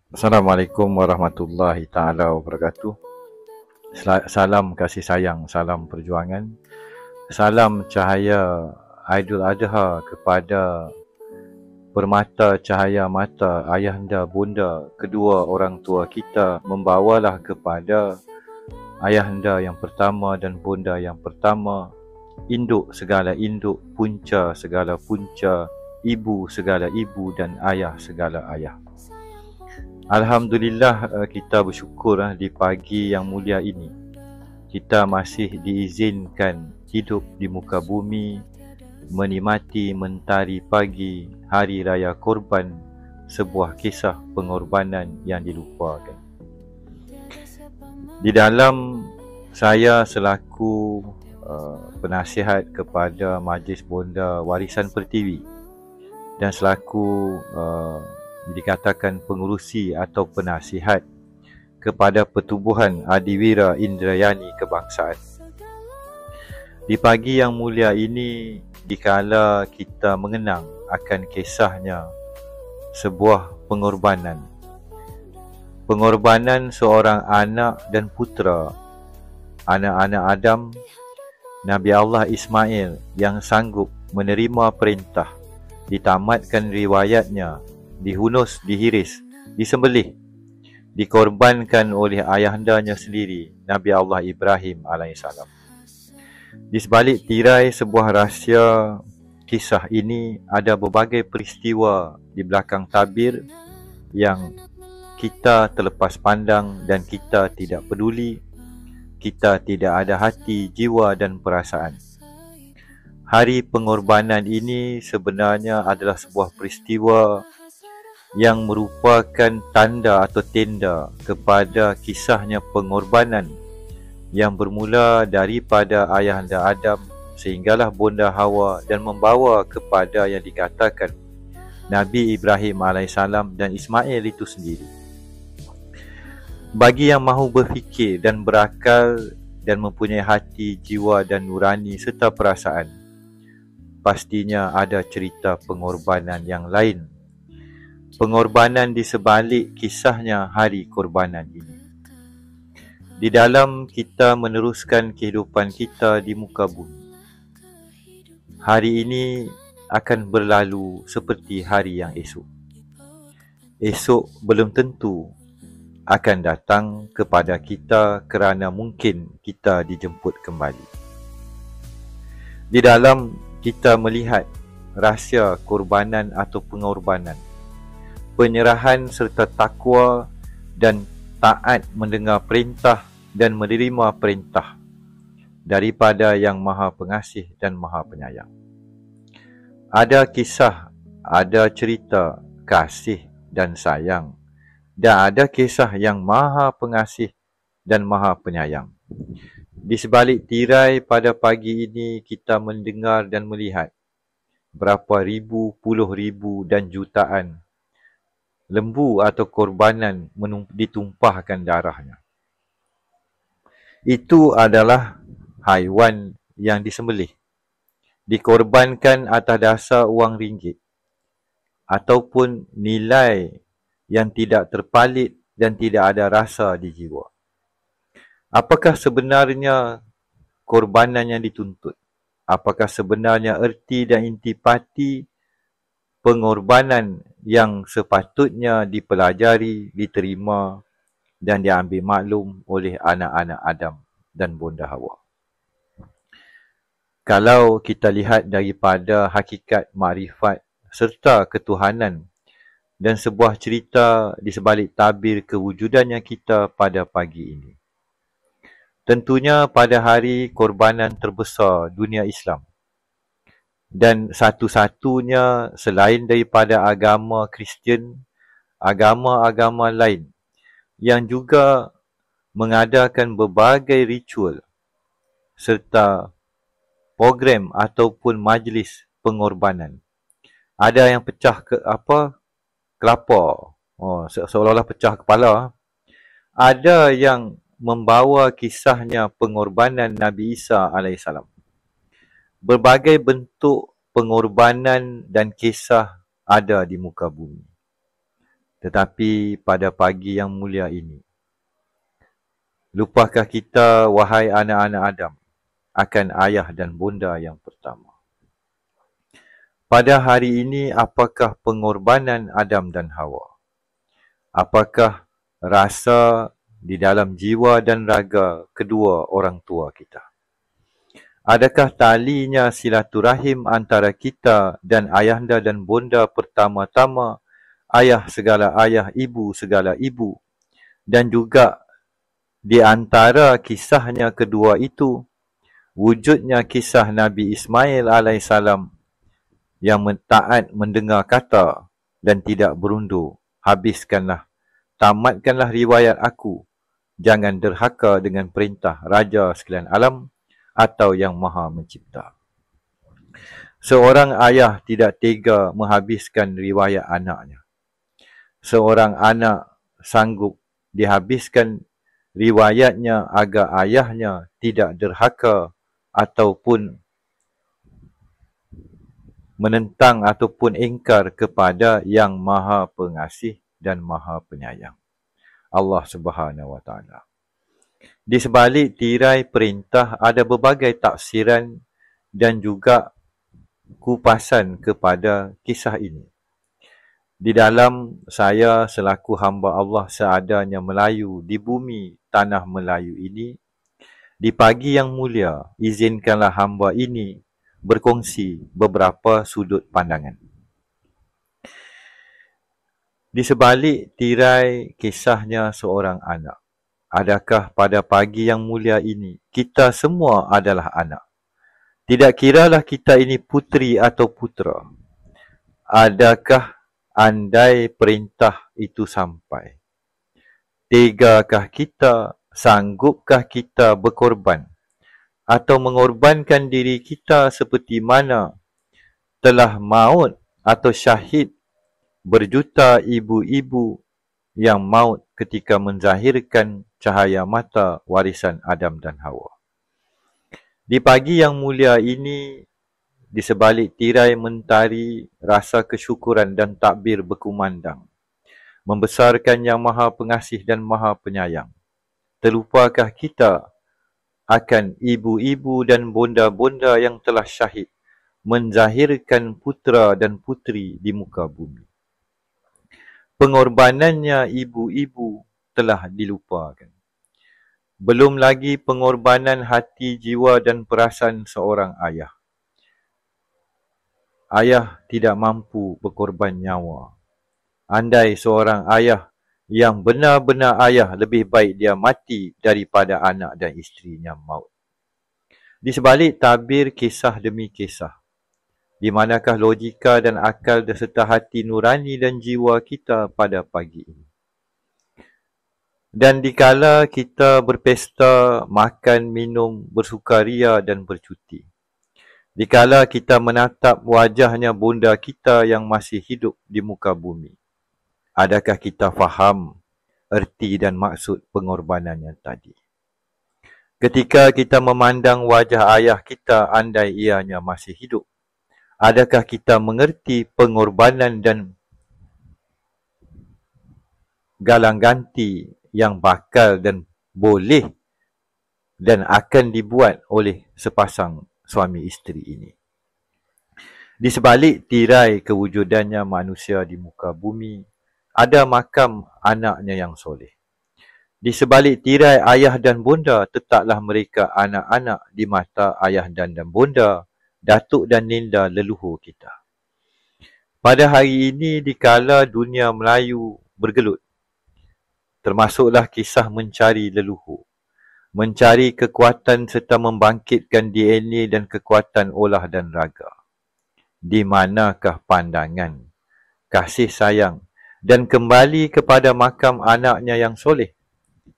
Assalamualaikum warahmatullahi taala wabarakatuh. Salam kasih sayang, salam perjuangan. Salam cahaya Aidil Adha kepada permata cahaya mata ayahanda bunda kedua orang tua kita, membawalah kepada ayahanda yang pertama dan bunda yang pertama, induk segala induk, punca segala punca, ibu segala ibu dan ayah segala ayah. Alhamdulillah, kita bersyukur di pagi yang mulia ini kita masih diizinkan hidup di muka bumi, menikmati mentari pagi hari raya Korban, sebuah kisah pengorbanan yang dilupakan. Di dalam saya selaku penasihat kepada Majlis Bonda Warisan Pertiwi dan selaku dikatakan pengurusi atau penasihat kepada Pertubuhan Adiwira Indrayani Kebangsaan. Di pagi yang mulia ini, dikala kita mengenang akan kisahnya sebuah pengorbanan. Pengorbanan seorang anak dan putera, anak-anak Adam, Nabi Allah Ismail yang sanggup menerima perintah, ditamatkan riwayatnya, dihunus, dihiris, disembelih, dikorbankan oleh ayahandanya sendiri, Nabi Allah Ibrahim alaihissalam. Di sebalik tirai sebuah rahsia kisah ini ada berbagai peristiwa di belakang tabir yang kita terlepas pandang dan kita tidak peduli, kita tidak ada hati, jiwa dan perasaan. Hari pengorbanan ini sebenarnya adalah sebuah peristiwa yang merupakan tanda atau tenda kepada kisahnya pengorbanan yang bermula daripada ayahanda Adam sehinggalah bonda Hawa dan membawa kepada yang dikatakan Nabi Ibrahim alaihissalam dan Ismail itu sendiri. Bagi yang mahu berfikir dan berakal dan mempunyai hati, jiwa dan nurani serta perasaan, pastinya ada cerita pengorbanan yang lain. Pengorbanan di sebalik kisahnya hari korbanan ini. Di dalam kita meneruskan kehidupan kita di muka bumi, hari ini akan berlalu seperti hari yang esok. Esok belum tentu akan datang kepada kita kerana mungkin kita dijemput kembali. Di dalam kita melihat rahsia korbanan atau pengorbanan, penyerahan serta takwa dan taat mendengar perintah dan menerima perintah daripada Yang Maha Pengasih dan Maha Penyayang. Ada kisah, ada cerita kasih dan sayang, dan ada kisah yang Maha Pengasih dan Maha Penyayang. Di sebalik tirai pada pagi ini kita mendengar dan melihat berapa ribu, puluh ribu dan jutaan lembu atau korbanan ditumpahkan darahnya. Itu adalah haiwan yang disembelih, dikorbankan atas dasar wang ringgit ataupun nilai yang tidak terpalit dan tidak ada rasa di jiwa. Apakah sebenarnya korbanan yang dituntut? Apakah sebenarnya erti dan intipati pengorbanan yang sepatutnya dipelajari, diterima dan diambil maklum oleh anak-anak Adam dan bonda Hawa? Kalau kita lihat daripada hakikat makrifat serta ketuhanan dan sebuah cerita di sebalik tabir kewujudannya kita pada pagi ini, tentunya pada hari korbanan terbesar dunia Islam dan satu-satunya selain daripada agama Kristian, agama-agama lain yang juga mengadakan berbagai ritual serta program ataupun majlis pengorbanan. Ada yang pecah kelapa, seolah-olah pecah kepala. Ada yang membawa kisahnya pengorbanan Nabi Isa alaihissalam. Berbagai bentuk pengorbanan dan kisah ada di muka bumi. Tetapi pada pagi yang mulia ini, lupakah kita, wahai anak-anak Adam, akan ayah dan bunda yang pertama? Pada hari ini, apakah pengorbanan Adam dan Hawa? Apakah rasa di dalam jiwa dan raga kedua orang tua kita? Adakah talinya silaturahim antara kita dan ayahanda dan bunda pertama-tama, ayah segala ayah, ibu segala ibu, dan juga di antara kisahnya kedua itu, wujudnya kisah Nabi Ismail alaihissalam yang taat mendengar kata dan tidak berundur. Habiskanlah, tamatkanlah riwayat aku. Jangan derhaka dengan perintah Raja sekalian alam atau yang Maha Mencipta. Seorang ayah tidak tega menghabiskan riwayat anaknya. Seorang anak sanggup dihabiskan riwayatnya agar ayahnya tidak derhaka ataupun menentang ataupun ingkar kepada yang Maha Pengasih dan Maha Penyayang, Allah Subhanahu Wa Taala. Di sebalik tirai perintah ada berbagai tafsiran dan juga kupasan kepada kisah ini. Di dalam saya selaku hamba Allah seadanya Melayu di bumi tanah Melayu ini, di pagi yang mulia, izinkanlah hamba ini berkongsi beberapa sudut pandangan. Di sebalik tirai kisahnya seorang anak, adakah pada pagi yang mulia ini kita semua adalah anak? Tidak kiralah kita ini puteri atau putera. Adakah andai perintah itu sampai? Tegakah kita, sanggupkah kita berkorban atau mengorbankan diri kita seperti mana telah maut atau syahid berjuta ibu-ibu yang maut ketika menzahirkan cahaya mata warisan Adam dan Hawa. Di pagi yang mulia ini, di sebalik tirai mentari, rasa kesyukuran dan takbir berkumandang, membesarkan yang Maha Pengasih dan Maha Penyayang. Terlupakah kita akan ibu-ibu dan bonda-bonda yang telah syahid menzahirkan putera dan puteri di muka bumi? Pengorbanannya ibu-ibu telah dilupakan. Belum lagi pengorbanan hati, jiwa dan perasaan seorang ayah. Ayah tidak mampu berkorban nyawa. Andai seorang ayah yang benar-benar ayah, lebih baik dia mati daripada anak dan isterinya maut. Di sebalik tabir kisah demi kisah, di manakah logika dan akal serta hati nurani dan jiwa kita pada pagi ini? Dan dikala kita berpesta, makan, minum, bersukaria dan bercuti, dikala kita menatap wajahnya bunda kita yang masih hidup di muka bumi, adakah kita faham erti dan maksud pengorbanannya tadi? Ketika kita memandang wajah ayah kita andai ianya masih hidup, adakah kita mengerti pengorbanan dan galang ganti yang bakal dan boleh dan akan dibuat oleh sepasang suami isteri ini? Di sebalik tirai kewujudannya manusia di muka bumi, ada makam anaknya yang soleh. Di sebalik tirai ayah dan bunda, tetaplah mereka anak-anak di mata ayah dan bunda, datuk dan ninda leluhur kita. Pada hari ini, dikala dunia Melayu bergelut, termasuklah kisah mencari leluhur, mencari kekuatan serta membangkitkan DNA dan kekuatan olah dan raga. Di manakah pandangan, kasih sayang dan kembali kepada makam anaknya yang soleh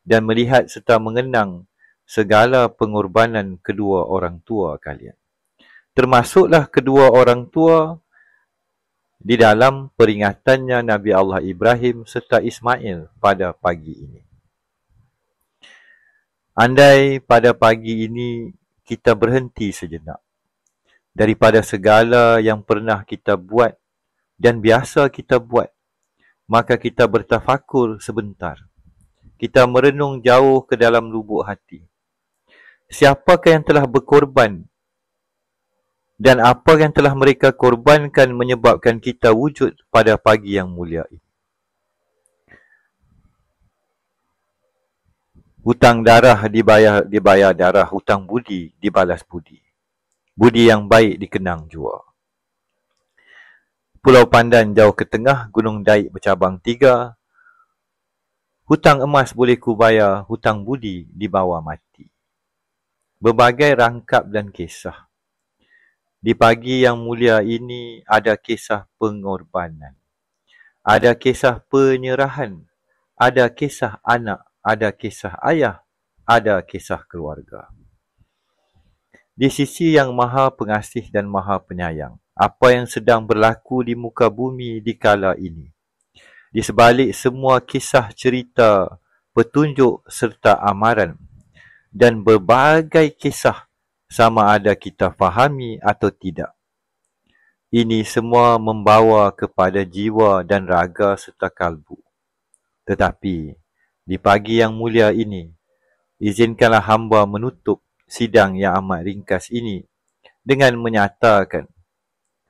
dan melihat serta mengenang segala pengorbanan kedua orang tua kalian? Termasuklah kedua orang tua di dalam peringatannya Nabi Allah Ibrahim serta Ismail pada pagi ini. Andai pada pagi ini kita berhenti sejenak daripada segala yang pernah kita buat dan biasa kita buat, maka kita bertafakur sebentar. Kita merenung jauh ke dalam lubuk hati. Siapakah yang telah berkorban dan apa yang telah mereka korbankan menyebabkan kita wujud pada pagi yang mulia ini? Hutang darah dibayar darah, hutang budi dibalas budi. Budi yang baik dikenang jua. Pulau Pandan jauh ke tengah, Gunung Daik bercabang 3. Hutang emas boleh ku bayar, hutang budi dibawa mati. Berbagai rangkap dan kisah. Di pagi yang mulia ini ada kisah pengorbanan. Ada kisah penyerahan. Ada kisah anak. Ada kisah ayah, ada kisah keluarga. Di sisi yang maha pengasih dan maha penyayang, apa yang sedang berlaku di muka bumi di kala ini? Di sebalik semua kisah cerita, petunjuk serta amaran, dan berbagai kisah sama ada kita fahami atau tidak. Ini semua membawa kepada jiwa dan raga serta kalbu. Tetapi, di pagi yang mulia ini, izinkanlah hamba menutup sidang yang amat ringkas ini dengan menyatakan,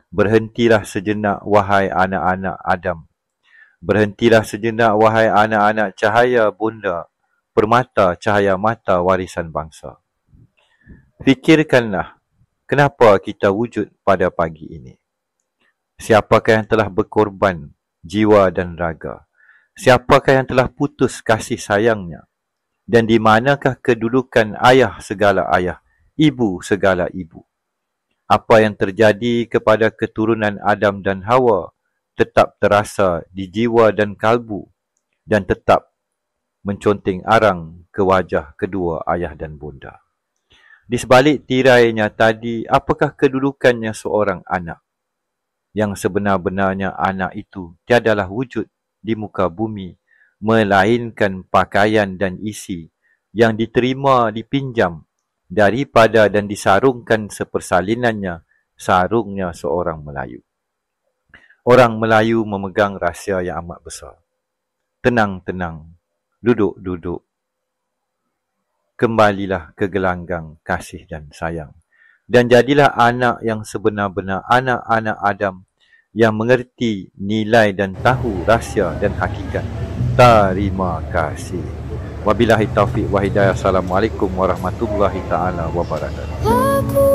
berhentilah sejenak wahai anak-anak Adam. Berhentilah sejenak wahai anak-anak cahaya bonda, permata cahaya mata warisan bangsa. Fikirkanlah, kenapa kita wujud pada pagi ini? Siapakah yang telah berkorban jiwa dan raga? Siapakah yang telah putus kasih sayangnya? Dan di manakah kedudukan ayah segala ayah, ibu segala ibu? Apa yang terjadi kepada keturunan Adam dan Hawa tetap terasa di jiwa dan kalbu dan tetap menconteng arang ke wajah kedua ayah dan bunda. Di sebalik tirainya tadi, apakah kedudukannya seorang anak? Yang sebenar-benarnya anak itu tiadalah wujud di muka bumi, melainkan pakaian dan isi yang diterima dipinjam daripada dan disarungkan sepersalinannya sarungnya seorang Melayu. Orang Melayu memegang rahsia yang amat besar. Tenang-tenang, duduk-duduk. Kembalilah ke gelanggang kasih dan sayang. Dan jadilah anak yang sebenar-benar anak-anak Adam yang mengerti nilai dan tahu rahsia dan hakikat. Terima kasih. Wabillahi taufiq wa hidayah. Assalamualaikum warahmatullahi taala wabarakatuh.